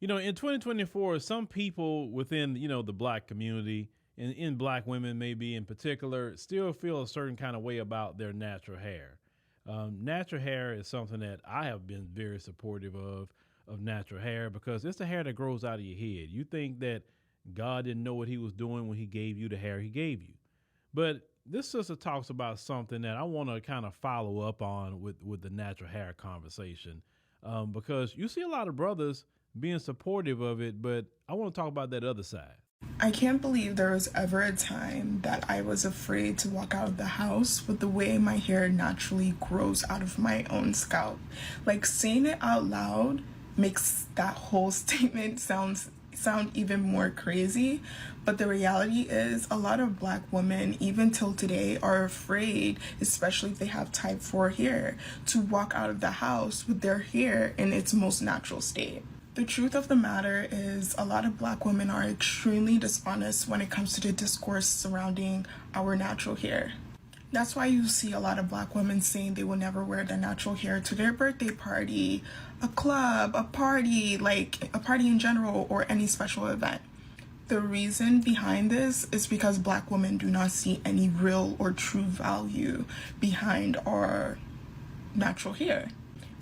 In 2024, some people within, the black community and in black women, maybe in particular, still feel a certain kind of way about their natural hair. Natural hair is something that I have been very supportive of natural hair because it's the hair that grows out of your head. You think that God didn't know what he was doing when he gave you the hair he gave you. But this sister talks about something that I want to kind of follow up on with the natural hair conversation because you see a lot of brothers being supportive of it, but I want to talk about that other side. I can't believe there was ever a time that I was afraid to walk out of the house with the way my hair naturally grows out of my own scalp. Like saying it out loud makes that whole statement sound even more crazy, but the reality is a lot of black women even till today are afraid, especially if they have type 4 hair, to walk out of the house with their hair in its most natural state. The truth of the matter is, a lot of black women are extremely dishonest when it comes to the discourse surrounding our natural hair. That's why you see a lot of black women saying they will never wear their natural hair to their birthday party, a club, a party, like a party in general, or any special event. The reason behind this is because black women do not see any real or true value behind our natural hair.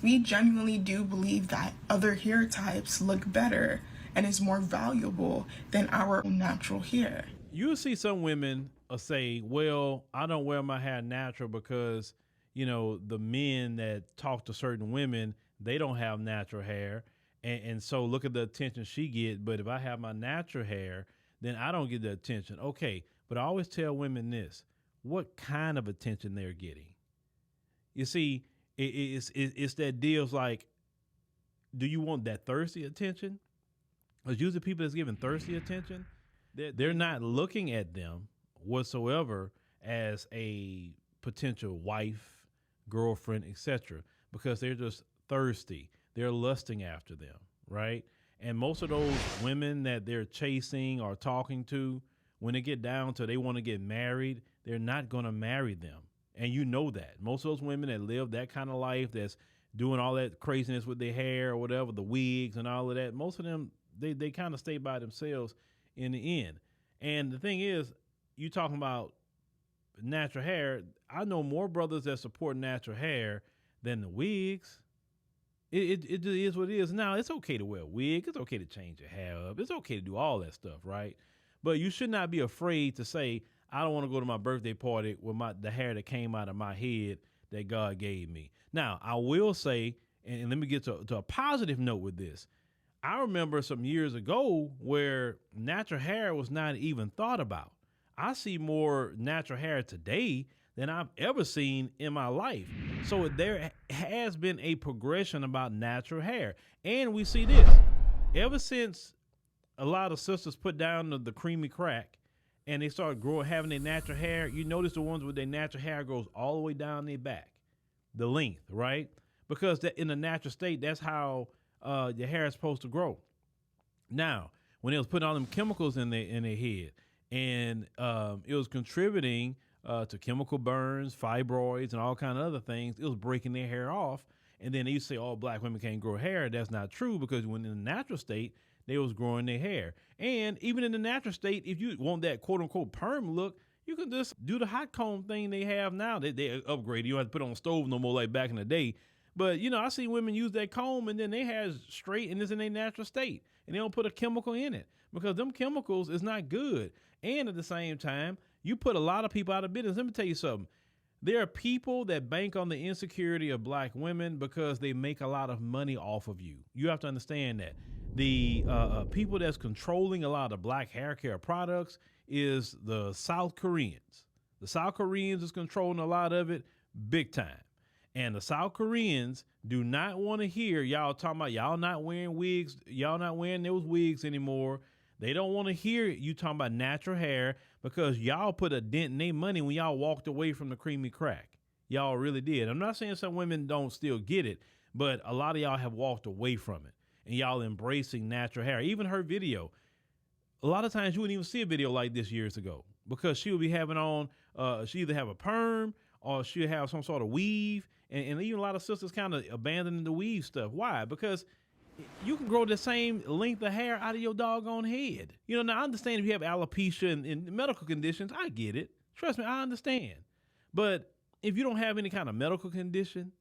We genuinely do believe that other hair types look better and is more valuable than our natural hair. You'll see some women say, well, I don't wear my hair natural because, the men that talk to certain women, they don't have natural hair. And so look at the attention she get. But if I have my natural hair, then I don't get the attention. Okay. But I always tell women this, what kind of attention they're getting. You see, it's that deal's like, do you want that thirsty attention? Because usually people that's giving thirsty attention, they're not looking at them whatsoever as a potential wife, girlfriend, etc. Because they're just thirsty. They're lusting after them, right? And most of those women that they're chasing or talking to, when they get down to they want to get married, they're not going to marry them. And you know that. Most of those women that live that kind of life, that's doing all that craziness with their hair or whatever, the wigs and all of that, most of them, they kind of stay by themselves in the end. And the thing is, you talking about natural hair, I know more brothers that support natural hair than the wigs. It just is what it is. Now, it's okay to wear a wig. It's okay to change your hair up. It's okay to do all that stuff, right? But you should not be afraid to say, I don't want to go to my birthday party with the hair that came out of my head that God gave me. Now, I will say, and let me get to a positive note with this. I remember some years ago where natural hair was not even thought about. I see more natural hair today than I've ever seen in my life. So there has been a progression about natural hair. And we see this. Ever since a lot of sisters put down the creamy crack and they start having their natural hair, you notice the ones with their natural hair goes all the way down their back, the length, right? Because in the natural state, that's how your hair is supposed to grow. Now, when they was putting all them chemicals in their head, and it was contributing to chemical burns, fibroids, and all kind of other things, it was breaking their hair off. And then they used to say, "Oh, black women can't grow hair." That's not true, because when in the natural state, they was growing their hair. And even in the natural state, if you want that quote unquote perm look, you can just do the hot comb thing they have now. They upgraded. You don't have to put it on the stove no more like back in the day. But, I see women use that comb and then they hair straight and it's in their natural state. And they don't put a chemical in it because them chemicals is not good. And at the same time, you put a lot of people out of business. Let me tell you something. There are people that bank on the insecurity of black women because they make a lot of money off of you. You have to understand that. The people that's controlling a lot of black hair care products is the South Koreans. The South Koreans is controlling a lot of it big time. And the South Koreans do not want to hear y'all talking about y'all not wearing wigs. Y'all not wearing those wigs anymore. They don't want to hear you talking about natural hair because y'all put a dent in their money when y'all walked away from the creamy crack. Y'all really did. I'm not saying some women don't still get it, but a lot of y'all have walked away from it and y'all embracing natural hair. Even her video, a lot of times you wouldn't even see a video like this years ago because she would be having on, she either have a perm or she'll have some sort of weave. And even a lot of sisters kind of abandoning the weave stuff. Why? Because You can grow the same length of hair out of your doggone head. You know, now I understand if you have alopecia and medical conditions, I get it. Trust me, I understand. But if you don't have any kind of medical condition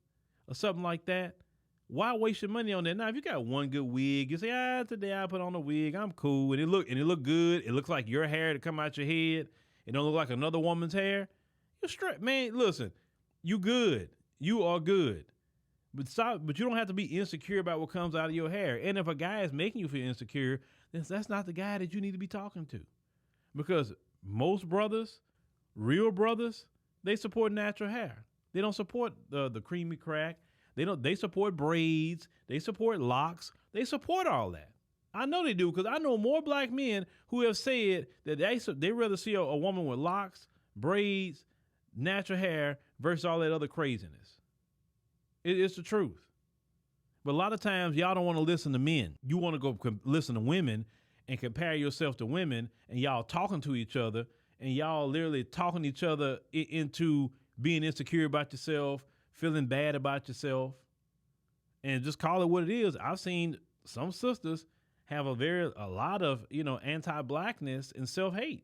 or something like that, why waste your money on that? Now, if you got one good wig, you say, today I put on a wig, I'm cool, and it look good. It looks like your hair to come out your head. It don't look like another woman's hair. You're straight, man. Listen, you good. You are good. But you don't have to be insecure about what comes out of your hair. And if a guy is making you feel insecure, then that's not the guy that you need to be talking to. Because most brothers, real brothers, they support natural hair. They don't support the creamy crack. They support braids. They support locks. They support all that. I know they do, because I know more black men who have said that they rather see a woman with locks, braids, natural hair versus all that other craziness. It's the truth. But a lot of times y'all don't want to listen to men. You want to go listen to women and compare yourself to women, and y'all talking to each other, and y'all literally talking each other into being insecure about yourself, feeling bad about yourself, and just call it what it is. I've seen some sisters have a lot of, anti-blackness and self-hate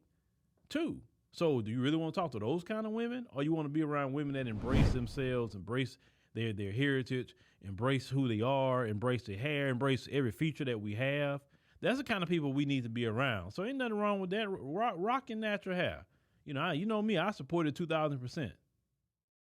too. So do you really want to talk to those kind of women, or you want to be around women that embrace themselves, embrace their heritage, embrace who they are, embrace their hair, embrace every feature that we have? That's the kind of people we need to be around. So ain't nothing wrong with that. Rocking natural hair. You know me, I support it 2,000%.